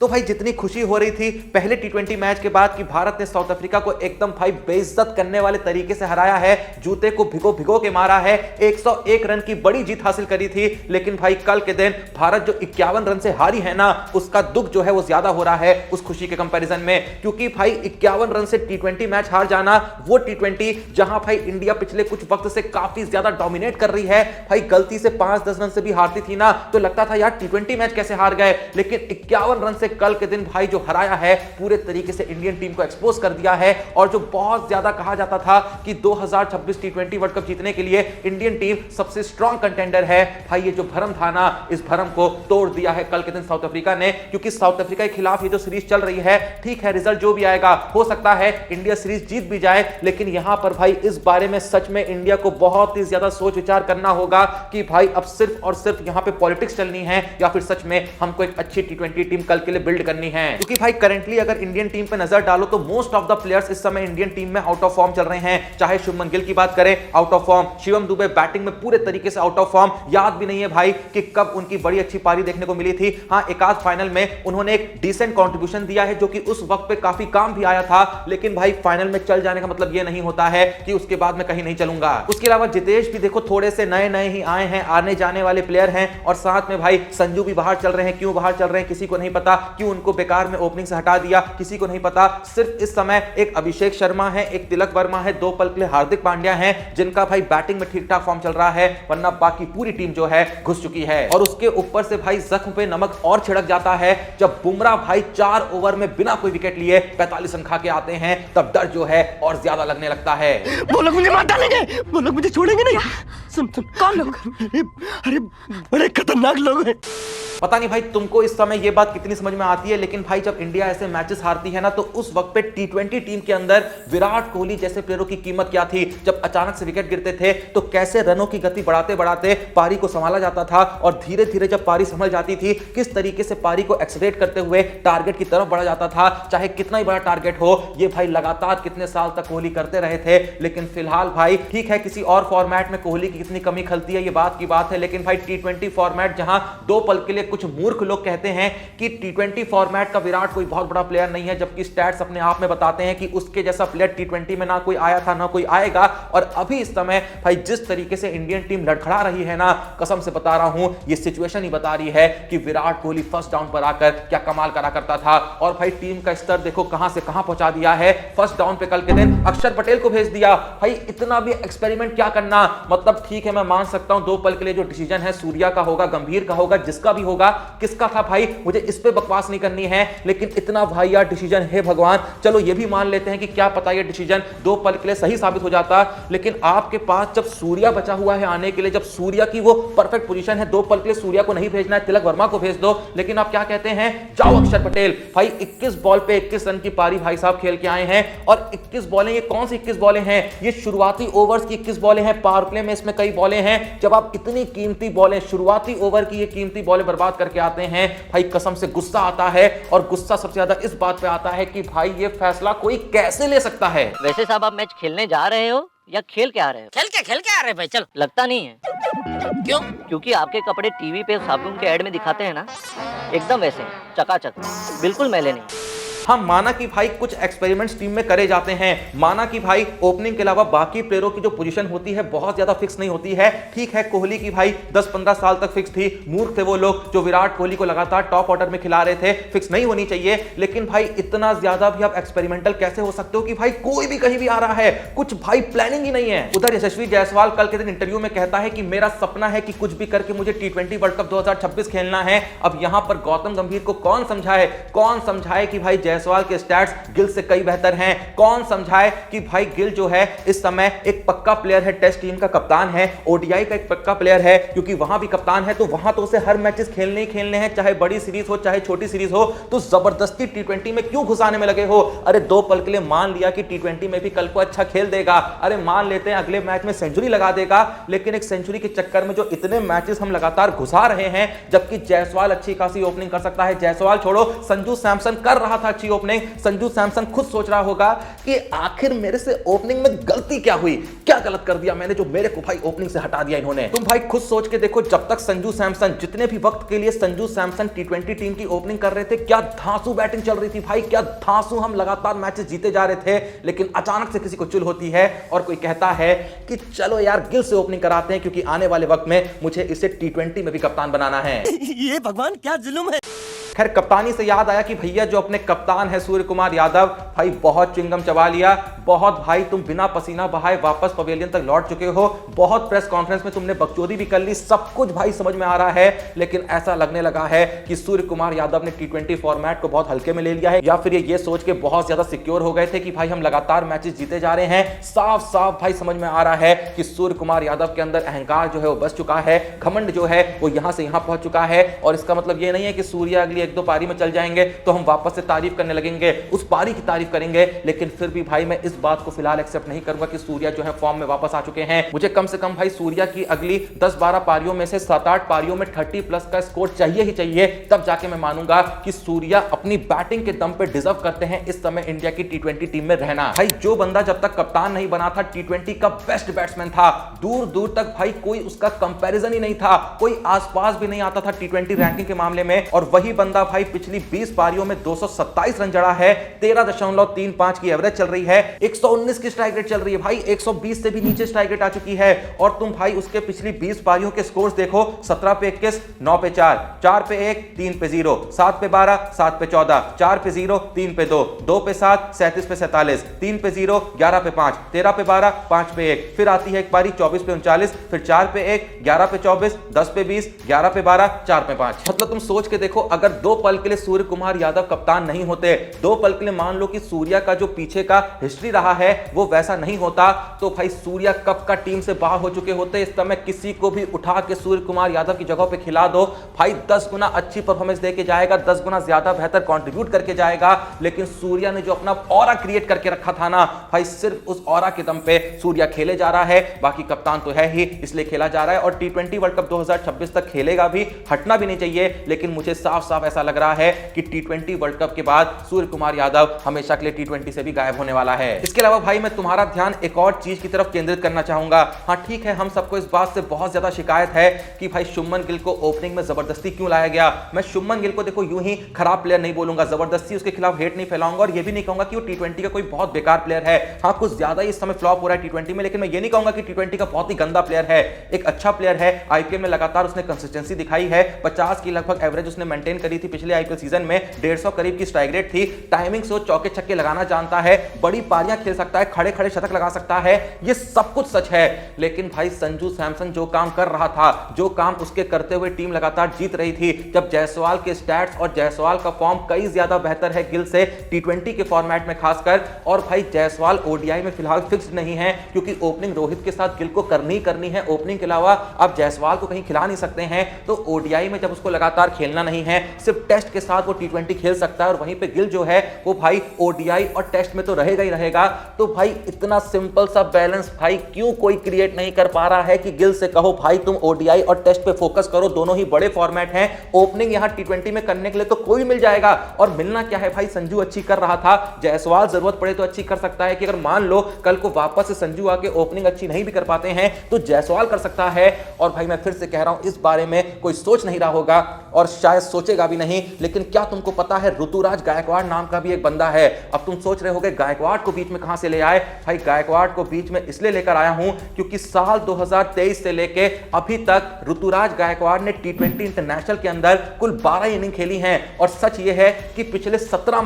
तो भाई जितनी खुशी हो रही थी पहले टी20 मैच के बाद कि भारत ने साउथ अफ्रीका को एकदम भाई बेइज्जत करने वाले तरीके से हराया है, जूते को भिगो भिगो के मारा है, 101 रन की बड़ी जीत हासिल करी थी। लेकिन भाई कल के दिन भारत जो 51 रन से हारी है ना, उसका दुख जो है वो ज्यादा हो रहा है उस खुशी के कंपैरिजन में, क्योंकि भाई 51 रन से टी20 मैच हार जाना, वो टी20 जहां भाई इंडिया पिछले कुछ वक्त से काफी ज्यादा डोमिनेट कर रही है। भाई गलती से 5-10 रन से भी हारती थी ना तो लगता था यार टी20 मैच कैसे हार गए, लेकिन 51 रन से कल के दिन भाई जो हराया है पूरे तरीके से इंडियन टीम को एक्सपोज कर दिया है। और जो बहुत ज्यादा कहा जाता था कि 2026 टी20 वर्ल्ड कप जीतने के लिए इंडियन टीम सबसे स्ट्रॉन्ग कंटेंडर है, भाई ये जो भरम था ना, इस भरम को तोड़ दिया है कल के दिन साउथ अफ्रीका ने। क्योंकि साउथ अफ्रीका के खिलाफ ये जो सीरीज चल रही है, ठीक है रिजल्ट जो भी आएगा हो सकता है इंडिया सीरीज जीत भी जाए, लेकिन यहां पर भाई इस बारे में सच में इंडिया को बहुत ही ज्यादा सोच विचार करना होगा कि भाई अब सिर्फ और सिर्फ यहां पे पॉलिटिक्स चलनी है या फिर सच में हमको एक अच्छी टी20 टीम कल के लिए बिल्ड करनी है। क्योंकि भाई करंटली अगर इंडियन टीम पे नजर डालो तो मोस्ट ऑफ द प्लेयर्स इस समय इंडियन टीम में आउट ऑफ फॉर्म चल रहे हैं। चाहे शुभमन गिल की बात करें, out of form, Shivam Dubey batting में पूरे तरीके से आउट ऑफ फॉर्म। याद भी नहीं है भाई कि कब उनकी बड़ी अच्छी पारी देखने को मिली थी। हां, एक आध फाइनल में उन्होंने एक डिसेंट कंट्रीब्यूशन दिया है जो कि उस वक्त पे काफी काम भी आया था, लेकिन भाई फाइनल में चल जाने का मतलब यह नहीं होता है कि उसके बाद मैं कहीं नहीं चलूंगा। उसके अलावा जितेश भी देखो थोड़े से नए नए ही आए हैं, आने जाने वाले प्लेयर हैं, और साथ में भाई संजू भी बाहर चल रहे हैं। क्यों बाहर चल रहे हैं किसी को नहीं पता, क्यों उनको बेकार में ओपनिंग से हटा दिया किसी को नहीं पता। सिर्फ इस समय एक अभिषेक शर्मा है, एक तिलक वर्मा है, दो पल के लिए हार्दिक पांड्या है जिनका भाई बैटिंग में ठीक ठाक फॉर्म चल रहा है, वरना बाकी पूरी टीम जो है घुस चुकी है। और उसके ऊपर से भाई जख्म पे नमक और छिड़क जाता है जब बुमराह भाई 4 ओवर में बिना कोई विकेट लिए 45 रन खा के आते हैं, तब डर जो है और ज्यादा लगने लगता है। वो लोग मुझे मार डालेंगे, वो लोग मुझे छोड़ेंगे नहीं। सुन कौन लोग? अरे बड़े खतरनाक लोग हैं। पता नहीं भाई तुमको इस समय ये बात कितनी समझ में आती है, लेकिन भाई जब इंडिया ऐसे मैचेस हारती है ना तो उस वक्त पे टी20 टीम के अंदर विराट कोहली जैसे प्लेयरों की कीमत क्या थी। जब अचानक से विकेट गिरते थे तो कैसे रनों की गति बढ़ाते बढ़ाते पारी को संभाला जाता था, और धीरे धीरे जब पारी संभल जाती थी किस तरीके से पारी को एक्सेलरेट करते हुए टारगेट की तरफ बढ़ा जाता था, चाहे कितना ही बड़ा टारगेट हो। ये भाई लगातार कितने साल तक कोहली करते रहे थे। लेकिन फिलहाल भाई ठीक है किसी और फॉर्मेट में कोहली की कितनी कमी खलती है ये बात की बात है, लेकिन भाई टी20 फॉर्मेट जहां दो पल के लिए कुछ मूर्ख लोग कहते हैं कि टी20 फॉर्मेट का विराट कोई बहुत बड़ा प्लेयर नहीं है, जबकि स्टैट्स अपने आप में बताते हैं कि उसके जैसा प्लेयर टी20 में ना कोई आया था ना कोई आएगा। और अभी इस समय भाई जिस तरीके से इंडियन टीम लड़खड़ा रही है ना, कसम से बता रहा हूं ये सिचुएशन ही बता रही है कि विराट कोहली फर्स्ट डाउन पर आकर क्या कमाल करा करता था। और भाई टीम का स्तर देखो कहां से कहां पहुंचा दिया है। फर्स्ट डाउन पे कल के दिन अक्षर पटेल को भेज दिया। भाई इतना भी एक्सपेरिमेंट क्या करना, मतलब ठीक है मैं मान सकता हूं दो पल के लिए जो डिसीजन है सूर्या का होगा, गंभीर का होगा, जिसका भी होगा, किसका था भाई मुझे इस पे बकवास नहीं करनी है, लेकिन इतना भाई यार डिसीजन है भगवान। चलो ये भी मान लेते हैं कि क्या पता ये डिसीजन दो पल के लिए सही साबित हो जाता, लेकिन आपके पास जब सूर्या बचा हुआ है आने के लिए, जब सूर्या की वो परफेक्ट पोजीशन है, दो पल के लिए सूर्या को नहीं भेजना है, तिलक वर्मा को भेज दो। लेकिन आप क्या कहते हैं, जाओ अक्षर पटेल। भाई 21 बॉल पे 21 रन की पारी भाई साहब खेल के आए हैं, और 21 बॉलें, ये कौन सी 21 बॉलें हैं, ये शुरुआती ओवर्स की 21 बॉलें हैं, पावर प्ले में इसमें कई बॉलें हैं। जब आप इतनी कीमती बॉलें, शुरुआती ओवर की ये कीमती बॉलें बर्बाद करके आते हैं, भाई कसम से गुस्सा आता है। और गुस्सा सबसे ज्यादा इस बात पे आता है कि भाई ये फैसला कोई कैसे ले सकता है। वैसे साहब आप मैच खेलने जा रहे हो या खेल के आ रहे हो? खेल के आ रहे भाई। चल लगता नहीं है। क्यों? क्योंकि आपके कपड़े टीवी पे साबुन के ऐड में दिखाते हैं ना, एकदम वैसे चकाचक, बिल्कुल मैले नहीं। हाँ, माना कि भाई कुछ एक्सपेरिमेंट्स टीम में करे जाते हैं, माना कि भाई ओपनिंग के अलावा बाकी प्लेयरों की जो पोजीशन होती है बहुत ज्यादा फिक्स नहीं होती है। ठीक है कोहली की भाई 10-15 साल तक फिक्स थी, मूर्ख थे वो लोग जो विराट कोहली को लगातार टॉप ऑर्डर में खिला रहे थे, फिक्स नहीं होनी चाहिए। लेकिन भाई इतना ज्यादा भी आप एक्सपेरिमेंटल कैसे हो सकते हो कि भाई कोई भी कहीं भी आ रहा है, कुछ भाई प्लानिंग ही नहीं है। उधर यशस्वी जायसवाल कल के दिन इंटरव्यू में कहता है कि मेरा सपना है कि कुछ भी करके मुझे टी20 वर्ल्ड कप 2026 खेलना है। अब यहां पर गौतम गंभीर को कौन समझाए कि भाई जायसवाल के स्टैट्स गिल से कई बेहतर हैं, कौन समझाए कि भाई गिल जो है इस समय एक पक्का प्लेयर है, टेस्ट टीम का कप्तान है, ओडीआई का एक पक्का प्लेयर है, क्योंकि वहां भी कप्तान है, तो वहां तो उसे हर मैचेस खेलने ही खेलने हैं, चाहे बड़ी सीरीज हो चाहे छोटी सीरीज हो। तो जबरदस्ती टी20 में क्यों घुसाने में लगे हो? अरे दो पल के लिए मान लिया कि टी20 में भी कल को अच्छा खेल देगा, अरे मान लेते हैं अगले मैच में सेंचुरी लगा देगा, लेकिन एक सेंचुरी के चक्कर में जो इतने मैचेस हम लगातार घुसा रहे हैं, जबकि जायसवाल अच्छी खासी ओपनिंग कर सकता है। जायसवाल छोड़ो, संजू सैमसन कर रहा था अच्छी अच्छी ओपनिंग। संजू सैमसन खुद सोच रहा होगा कि आखिर मेरे से ओपनिंग में गलती क्या हुई, क्या गलत कर दिया मैंने जो मेरे को भाई ओपनिंग से हटा दिया इन्होंने। तुम भाई खुद सोच के देखो, जब तक संजू सैमसन, जितने भी वक्त के लिए संजू सैमसन टी20 टीम की ओपनिंग कर रहे थे, क्या धांसू बैटिंग चल रही थी भाई, क्या धांसू हम लगातार मैचेस जीते जा रहे थे। लेकिन अचानक से किसी को चुल होती है और कोई कहता है कि चलो यार गिल से ओपनिंग कराते हैं, क्योंकि आने वाले वक्त में मुझे इसे टी20 में भी कप्तान बनाना है। ये भगवान क्या जुल्म है। खैर कप्तानी से याद आया कि भैया जो अपने कप्तान है सूर्य कुमार यादव, भाई बहुत चिंगम चबा लिया, बहुत भाई तुम बिना पसीना बहाए वापस पवेलियन तक लौट चुके हो, बहुत प्रेस कॉन्फ्रेंस में तुमने बकचोदी भी कर ली, सब कुछ भाई समझ में आ रहा है। लेकिन ऐसा लगने लगा है कि सूर्य कुमार यादव ने टी20 फॉर्मेट को बहुत हल्के में ले लिया है, या फिर ये सोच के बहुत ज्यादा सिक्योर हो गए थे कि भाई हम लगातार मैचेस जीते जा रहे हैं। साफ साफ भाई समझ में आ रहा है कि सूर्य कुमार यादव के अंदर अहंकार जो है वो बस चुका है, घमंड जो है वो यहां से यहां पहुंच चुका है। और इसका मतलब ये नहीं है कि सूर्य अगली एक दो पारी में चल जाएंगे तो हम वापस से तारीफ करने लगेंगे, उस पारी की तारीफ करेंगे। लेकिन फिर भी भाई मैं इस बात को फिलहाल एक्सेप्ट नहीं करूंगा कि सूर्या जो है फॉर्म में वापस आ चुके हैं। मुझे कम से कम भाई सूर्या की अगली 10-12 पारियों में से 7-8 पारियों में 30+ का स्कोर चाहिए ही चाहिए, तब जाके मैं मानूंगा कि सूर्या अपनी बैटिंग के दम पे डिजर्व करते हैं इस समय इंडिया की टी20 टीम में रहना। भाई जो बंदा जब तक कप्तान नहीं बना था टी20 का बेस्ट बैट्समैन था, दूर दूर तक भाई कोई उसका कंपैरिजन ही नहीं था, कोई आसपास भी नहीं आता था टी20 रैंकिंग के मामले में। और वही बंदा भाई पिछली 20 पारियों में 227 रन जड़ा है, 13.35 की एवरेज चल रही है, 119 की स्ट्राइक रेट चल रही है भाई, 120 से भी नीचे स्ट्राइक रेट आ चुकी है। और तुम भाई उसके पिछली 20 पारियों के स्कोर्स देखो, 17 पे 21, 9 पे 4, 4 पे 1, 3 पे 0, 7 पे 12, 7 पे 14, 4 पे 0, 3 पे 2, 2 पे 7, 37 पे 47, 3 पे 0, 11 पे 5, 13 पे 12, 5 पे 1, फिर आती है एक पारी 24 पे 39, फिर 4 पे 1, 11 पे 24, 10 पे 20, 11 पे 12, 4 पे 5। मतलब तुम सोच के देखो, अगर 2 पल के लिए सूर्य कुमार यादव कप्तान नहीं होते, 2 पल के लिए मान लो कि सूर्या का जो पीछे का हिस्ट्री रहा है वो वैसा नहीं होता, तो भाई सूर्या कब का टीम से बाहर हो चुके होते। इस समय किसी को भी उठा के सूर्य कुमार यादव की जगह पे खिला दो, भाई 10 गुना अच्छी परफॉर्मेंस देके जाएगा, 10 गुना ज्यादा बेहतर कंट्रीब्यूट करके जाएगा। लेकिन सूर्या ने जो अपना ऑरा क्रिएट करके रखा था ना भाई, सिर्फ उस ऑरा के दम पे सूर्या खेले जा रहा है, बाकी कप्तान तो है ही इसलिए खेला जा रहा है। और टी20 वर्ल्ड कप 2026 तक खेलेगा भी, हटना भी नहीं चाहिए। लेकिन मुझे साफ साफ ऐसा लग रहा है कि टी20 वर्ल्ड कप के बाद सूर्य कुमार यादव हमेशा के लिए टी20 से भी गायब होने वाला है। इसके अलावा भाई मैं तुम्हारा ध्यान एक और चीज की तरफ केंद्रित करना चाहूंगा। हाँ ठीक है, हम सबको इस बात से बहुत ज्यादा शिकायत है कि भाई शुभमन गिल को ओपनिंग में जबरदस्ती क्यों लाया गया। मैं शुभमन गिल को देखो यूं ही खराब प्लेयर नहीं बोलूंगा, जबरदस्ती उसके खिलाफ हेट नहीं फैलाऊंगा, और ये भी नहीं कहूंगा कि वो टी20 का कोई बहुत बेकार प्लेयर है। हाँ कुछ ज्यादा ही इस समय फ्लॉप हो रहा है टी20 में, लेकिन मैं ये नहीं कहूंगा कि टी20 का बहुत ही गंदा प्लेयर है। एक अच्छा प्लेयर है, आईपीएल में लगातार उसने कंसिस्टेंसी दिखाई है, 50 की लगभग एवरेज उसने मेंटेन करी थी पिछले आईपीएल सीजन में, 150 करीब की स्ट्राइक रेट थी, टाइमिंग से चौके छक्के लगाना जानता है, बड़ी पारियां खेल सकता है, खड़े खड़े शतक लगा सकता है, ये सब कुछ सच है। लेकिन भाई संजू सैमसन जो काम कर रहा था, जो काम उसके करते हुए टीम लगातार जीत रही थी, जब जायसवाल के स्टैट्स और जायसवाल का फॉर्म कई ज्यादा बेहतर है गिल से टी20 के फॉर्मेट में खासकर, और भाई जायसवाल ओडीआई में फिलहाल फिक्स्ड नहीं है क्योंकि ओपनिंग रोहित के साथ गिल को करनी है। ओपनिंग के अलावा अब जायसवाल को कहीं खिला नहीं सकते हैं, तो ओडीआई में जब उसको लगातार खेलना नहीं है, सिर्फ टेस्ट के साथ वो टी20 खेल सकता है, और वहीं पे गिल जो है वो भाई ओडीआई और टेस्ट में तो रहेगा ही रहेगा। तो भाई इतना सिंपल सा बैलेंस भाई क्यों कोई क्रिएट नहीं कर पा रहा है कि गिल से कहो भाई तुम ओडीआई और टेस्ट पे फोकस करो, दोनों ही बड़े फॉर्मेट हैं, ओपनिंग यहां टी20 में करने के लिए तो कोई मिल जाएगा। और मिलना क्या है भाई, संजू अच्छी कर रहा था, जायसवाल जरूरत पड़े तो अच्छी कर सकता है कि अगर मान लो कल को वापस से संजू आके ओपनिंग अच्छी नहीं भी कर पाते हैं तो जायसवाल कर सकता है। और भाई मैं फिर से कह रहा हूं, इस बारे में कोई सोच नहीं रहा होगा और शायद सोचेगा भी नहीं, लेकिन क्या तुमको पता है ऋतुराज गायकवाड़ नाम का भी एक बंदा है। अब तुम सोच रहे होगे गायकवाड़ को बीच में कहां से ले आए। भाई गायकवाड़ को बीच में इसलिए लेकर आया हूं क्योंकि साल 2023 से लेके अभी तक ऋतुराज गायकवाड़ ने टी20 इंटरनेशनल के अंदर कुल 12 इनिंग खेली हैं। और सच यह है कि पिछले 17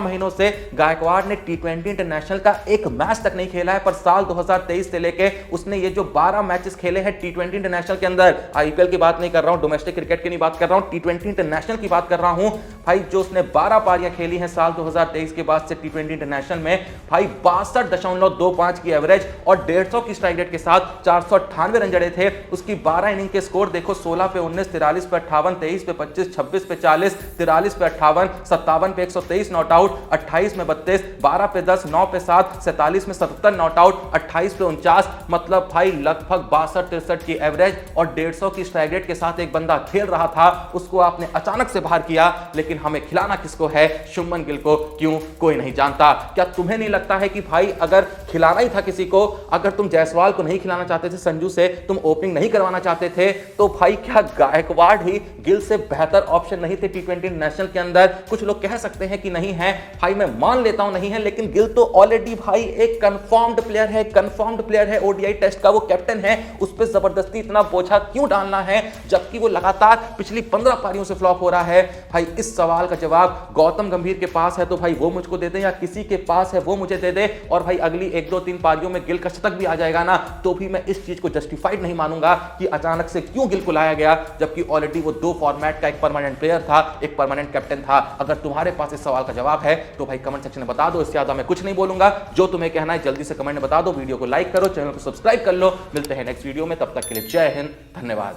महीनों से गायकवाड़ ने टी20 इंटरनेशनल का एक मैच तक नहीं खेला है, पर साल 2023 से लेके उसने ये जो 12 मैचेस खेले हैं टी20 इंटरनेशनल के अंदर, आईपीएल की बात नहीं कर रहा हूं, डोमेस्टिक क्रिकेट की नहीं बात कर रहा हूं, टी20 इंटरनेशनल की बात कर रहा हूं। भाई जो उसने 12 पारियां खेली हैं साल 2023 के बाद से टी20 इंटरनेशनल में, भाई 62.25 की एवरेज और 150 की स्ट्राइक रेट के साथ 498 रन जड़े थे। उसकी 12 इनिंग के स्कोर देखो, 16 पे 19, 43 पे 58, 23 पे 25, 26 पे 40, 43 पे 58, 57 पे 123 नॉट आउट, 28 में 32, 12 पे 10, 9 पे 7, 47 में 77 नॉट आउट, 28 पे 49, मतलब भाई लगभग 62-63 की एवरेज और 150 की स्ट्राइक रेट के साथ एक बंदा खेल रहा था, उसको आपने अचानक से बाहर किया। लेकिन लेकिन हमें खिलाना किसको है? शुभमन गिल को। क्यों? कोई नहीं जानता। क्या तुम्हें नहीं लगता है कि भाई अगर खिलाना ही था किसी को, अगर तुम जायसवाल को नहीं खिलाना चाहते थे, संजू से तुम ओपनिंग नहीं करवाना चाहते थे, तो भाई क्या गायकवाड़ ही गिल से बेहतर ऑप्शन नहीं थे टी20 इंटरनेशनल के अंदर? कुछ लोग कह सकते हैं कि नहीं है, भाई मैं मान लेता हूं नहीं है, लेकिन गिल तो ऑलरेडी भाई एक कंफर्म्ड प्लेयर है, ओडीआई टेस्ट का वो कैप्टन है, उस पर जबरदस्ती इतना बोझा क्यों डालना है जबकि वो लगातार पिछली 15 पारियों से फ्लॉप हो रहा है? भाई इस सवाल का जवाब गौतम गंभीर के पास है तो भाई वो मुझको दे दे, या किसी के पास है वो मुझे दे दे, और भाई अगली 1-2-3 पारियों में गिल का शतक भी आ जाएगा ना, तो भी मैं इस चीज को जस्टिफाइड नहीं मानूंगा कि अचानक से क्यों गिल को लाया गया, जबकि ऑलरेडी वो 2 फॉर्मेट का एक परमानेंट प्लेयर था, एक परमानेंट कैप्टन था। अगर तुम्हारे पास इस सवाल का जवाब है तो भाई कमेंट सेक्शन में बता दो, इससे ज्यादा मैं कुछ नहीं बोलूंगा। जो तुम्हें कहना है जल्दी से कमेंट में बता दो, वीडियो को लाइक करो, चैनल को सब्सक्राइब कर लो। मिलते हैं नेक्स्ट वीडियो में, तब तक के लिए जय हिंद, धन्यवाद।